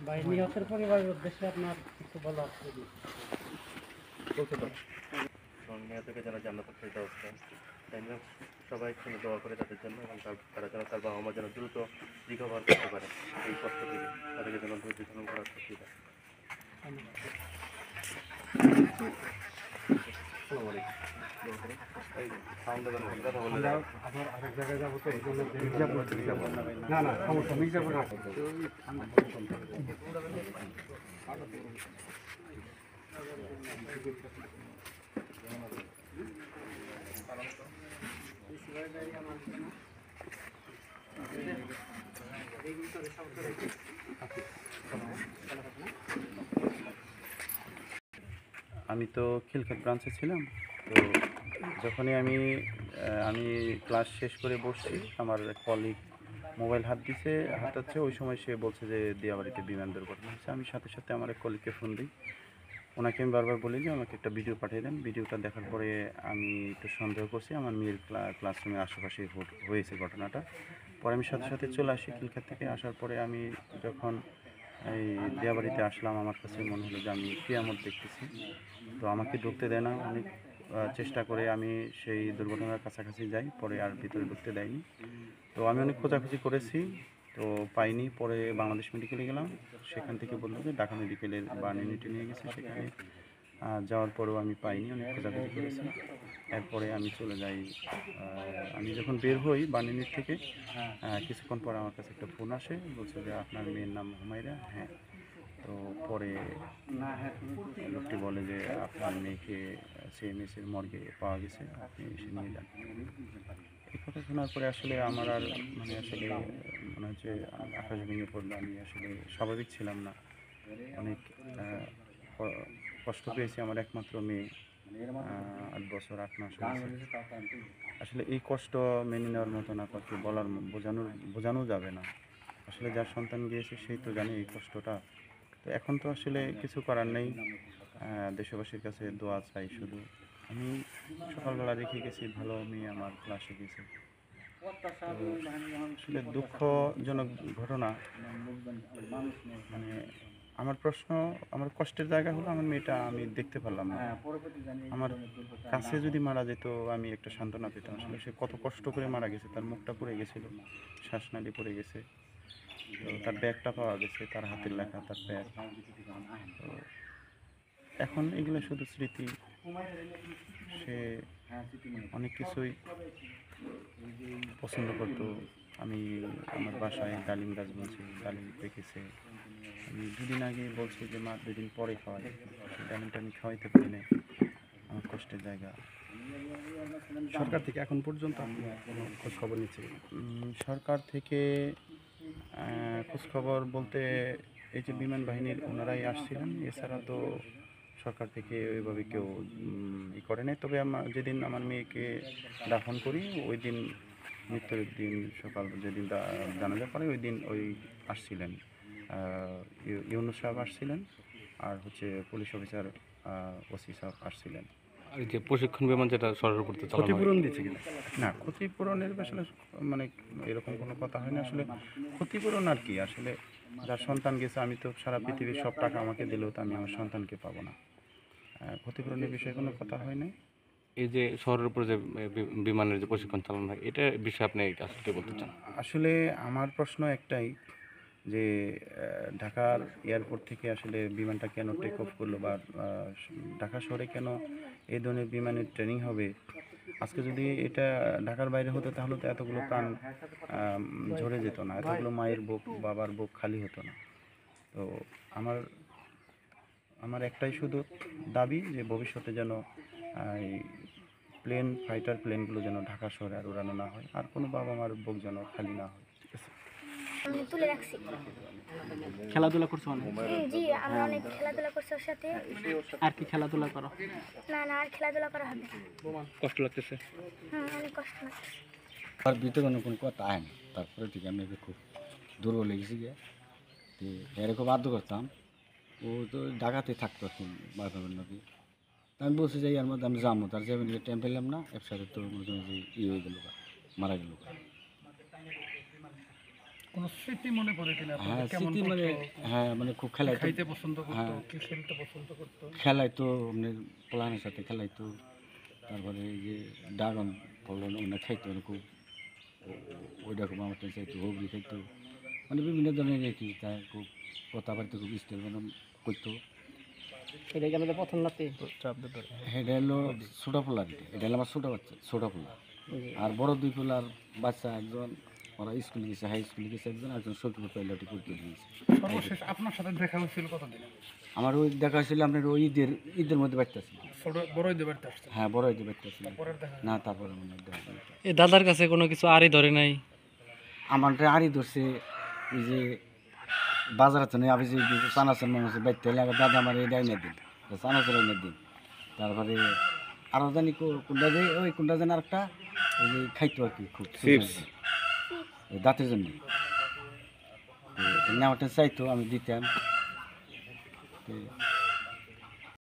ভাই নিহতের পরিবারের উদ্দেশ্যে আপনার কিছু বলা আছে? নিহতকে যেন জান্নাতুল ফেরদাউস দেন, তাই জন্য সবাই যেন দোয়া করে তাদের জন্য, এবং তারা যেন তার বাবা মা যেন দ্রুত রিকভার করতে পারে এই কষ্ট থেকে, তাদেরকে যেন ধৈর্য ধারণ করার শক্তি দেয়। আরেক জায়গায় যাবো তো, না না সমস্যা মির্জাপুর না। আমি তো খিলক্ষেত ব্রাঞ্চে ছিলাম। তো যখনই আমি ক্লাস শেষ করে বসছি, আমার কলিগ মোবাইল হাতাচ্ছে, ওই সময় সে বলছে যে দিয়াবাড়িতে বিমান দুর্ঘটনা হয়েছে। আমি সাথে সাথে আমার এক কলিগকে ফোন দিই। ওনাকে আমি বারবার বলি যে আমাকে একটা ভিডিও পাঠিয়ে দেন। ভিডিওটা দেখার পরে আমি একটু সন্দেহ করছি আমার মেয়ের ক্লাসরুমের আশেপাশে হয়েছে ঘটনাটা। পরে আমি সাথে সাথে চলে আসি খিলক্ষেত থেকে। আসার পরে আমি যখন এই দিয়াবাড়িতে আসলাম, আমার কাছে মনে হলো যে আমি কিয়ামত দেখতেছি। তো আমাকে ঢুকতে দেয় না। অনেক চেষ্টা করে আমি সেই দুর্ঘটনার কাছাকাছি যাই, পরে আর ভিতরে ঢুকতে দেয়নি। তো আমি অনেক খোঁজাখুঁজি করেছি, তো পাইনি। পরে বাংলাদেশ মেডিকেলে গেলাম, সেখান থেকে বললো যে ঢাকা মেডিকেলের বার্ন ইউনিটে নিয়ে গেছে। সেখানে যাওয়ার পরেও আমি পাইনি, অনেক খোঁজাখুঁজি করেছি। এরপরে আমি চলে যাই। আমি যখন বের হই বার্ন ইউনিট থেকে, কিছুক্ষণ পর আমার কাছে একটা ফোন আসে, বলছে যে আপনার মেয়ের নাম হুমায়রা। হ্যাঁ। তো পরে লোকটি বলে যে আপনার মেয়েকে সিএমএসের মর্গে পাওয়া গেছে, আপনি এসে নিয়ে যান। এই কথা শোনার পরে আসলে আমার আর আসলে মনে হচ্ছে আকাশ ভেঙে পড়লো। আমি আসলে স্বাভাবিক ছিলাম না, অনেক কষ্ট পেয়েছি। আমার একমাত্র মেয়ে, 8 বছর 8 মাস হয়েছে। আসলে এই কষ্ট মেনে নেওয়ার মতো না, কাউকে বোঝানো যাবে না। আসলে যার সন্তান গিয়েছে সেই তো জানে এই কষ্টটা। তো এখন তো আসলে কিছু করার নেই, দেশবাসীর কাছে দোয়া চাই শুধু। আমি সকালবেলা রেখে গেছি, ভালো মেয়ে আমার ক্লাসে গেছে। আসলে দুঃখজনক ঘটনা। আমার প্রশ্ন, আমার কষ্টের জায়গা হলো আমার মেয়েটা আমি দেখতে পারলাম না। আমার কাছে যদি মারা যেত আমি একটা সান্ত্বনা পেতাম। আসলে সে কত কষ্ট করে মারা গেছে, তার মুখটা পড়ে গেছিলো, শ্বাসনালী পড়ে গেছে। তো তার ব্যাগটা পাওয়া গেছে, তার হাতের লেখা, তার ব্যাগ। তো এখন এগুলো শুধু স্মৃতি। সে অনেক কিছুই পছন্দ করতো। আমি আমার বাসায় ডালিম গাছ বলছি, ডালিম পেকেছে। আমি 2 দিন আগে বলছি যে মা 2 দিন পরে খাওয়াই, সেই ডালিমটা আমি খাওয়াইতে পারি না। আমার কষ্টের জায়গা। সরকার থেকে এখন পর্যন্ত কোনো খোঁজ খবর নিচ্ছে? সরকার থেকে খোঁজখবর বলতে এই যে বিমান বাহিনীর ওনারাই আসছিলেন, এছাড়া তো সরকার থেকে ওইভাবে কেউ করে নাই। তবে যেদিন আমার মেয়েকে দাফন করি ওই দিন, মৃত্যুর দিন সকাল যেদিন জানাজা পড়ে ওই দিন আসছিলেন ইউনুস সাহেব আসছিলেন, আর পুলিশ অফিসার ওসি সাহেব আসছিলেন। আর যে প্রশিক্ষণ বিমান যেটা সরকার করতে ক্ষতিপূরণ দিচ্ছে কিনা? না, ক্ষতিপূরণের আসলে এরকম কোনো কথা হয় না। আসলে ক্ষতিপূরণ আর কি, আসলে যার সন্তান গেছে, আমি তো সারা পৃথিবীর সব টাকা আমাকে দিলেও তো আমি আমার সন্তানকে পাবো না। ক্ষতিপূরণের বিষয়ে কোনো কথা হয় না। এই যে শহরের উপরে যে বিমানের যে প্রশিক্ষণ চালানো হয়, এটা বিষয়ে আপনি আসলে কি বলতে চান? আসলে আমার প্রশ্ন একটাই যে ঢাকার এয়ারপোর্ট থেকে আসলে বিমানটা কেন টেক অফ করলো, বা ঢাকা শহরে কেন এই ধরনের বিমানের ট্রেনিং হবে? আজকে যদি এটা ঢাকার বাইরে হতো তাহলে তো এতগুলো প্রাণ ঝরে যেত না, এতগুলো মায়ের বুক, বাবার বুক খালি হতো না। তো আমার একটাই শুধু দাবি যে ভবিষ্যতে যেন এই ফাইটার প্লেনগুলো যেন ঢাকা শহরে আর উড়ানো না হয়, আর কোনো বাবা মার বুক যেন খালি না হয়। আমি তুলে রাখছি। খেলাধুলা করছো অনেক? জি, আমরা অনেক খেলাধুলা করছি ওর সাথে। আর কি খেলাধুলা করো? না না, আর খেলাধুলা করা হবে না। কষ্ট লাগতেছে? অনেক কষ্ট লাগছে। আর ভিতরে কোনো কথা আয় না, তারপরে ঠিক আমি খুব দুর্বল লেগেছি গিয়ে তো এরকম বাধ্য করতাম। ও তো ঢাকাতে থাকতো আর কি, বাজাবের নদী। আমি বলছি যে এর মধ্যে আমি যাবো, তার যাবেন টাইম পেলাম না, একসাথে তো ই হয়ে গেল, মারা গেল। কোনো স্মৃতি মনে পড়ে কিনা? হ্যাঁ স্মৃতি মানে, হ্যাঁ মানে খুব খেলায় খাইতে পছন্দ করতো, হ্যাঁ কি খেলতে পছন্দ করতো? খেলায় তো আপনার প্লানের সাথে খেলাই তো, তারপরে এই যে ড্রাগন ফল ওনা খাইতো মানে খুব, ওই রকম আমার চাইতো, হবি খাইতো, মানে বিভিন্ন ধরনের আর কি। তাই খুব কথাবার্তা খুব স্টাইল মানে করতো। এটা কি আমাদের প্রথম নাতি? এটা হলো ছোটো পোলা, এটা হলো আমার ছোটো বাচ্চা, ছোটো পোলা। আর বড় দুই পোলার বাচ্চা একজন ওরা স্কুলে গেছে, হাই স্কুলে গেছে একজন, একজন সকিপুর পাইলটি পড়তে গিয়েছে। সর্বশেষ আপনার সাথে দেখা হয়েছিল কতদিন? আমার ওই দেখা হয়েছিল আপনার ওই ঈদের মধ্যে বাচ্চা ছিল। বড় ঈদে বাড়িতে আসছে? হ্যাঁ বড় ঈদের বাচ্চা ছিল। পরের দেখা? না তারপরে মনে হয় দেখা হয়নি। এই দাদার কাছে কোনো কিছু আরই ধরে নাই? আমারটা আরই ধরছে ওই যে বাজারে তো নেই, আমি যে চানাচুর মানুষের বাইতে হলে আগে দাদা আমার এটা এনে দিন, চানাচুর এনে দিন। তারপরে আরও জানি কোনটা যে ওই কোনটা যেন আরেকটা ওই যে খাইতো আর কি, খুব ওই দাঁতের জন্য আমারটা চাইতো, আমি দিতাম।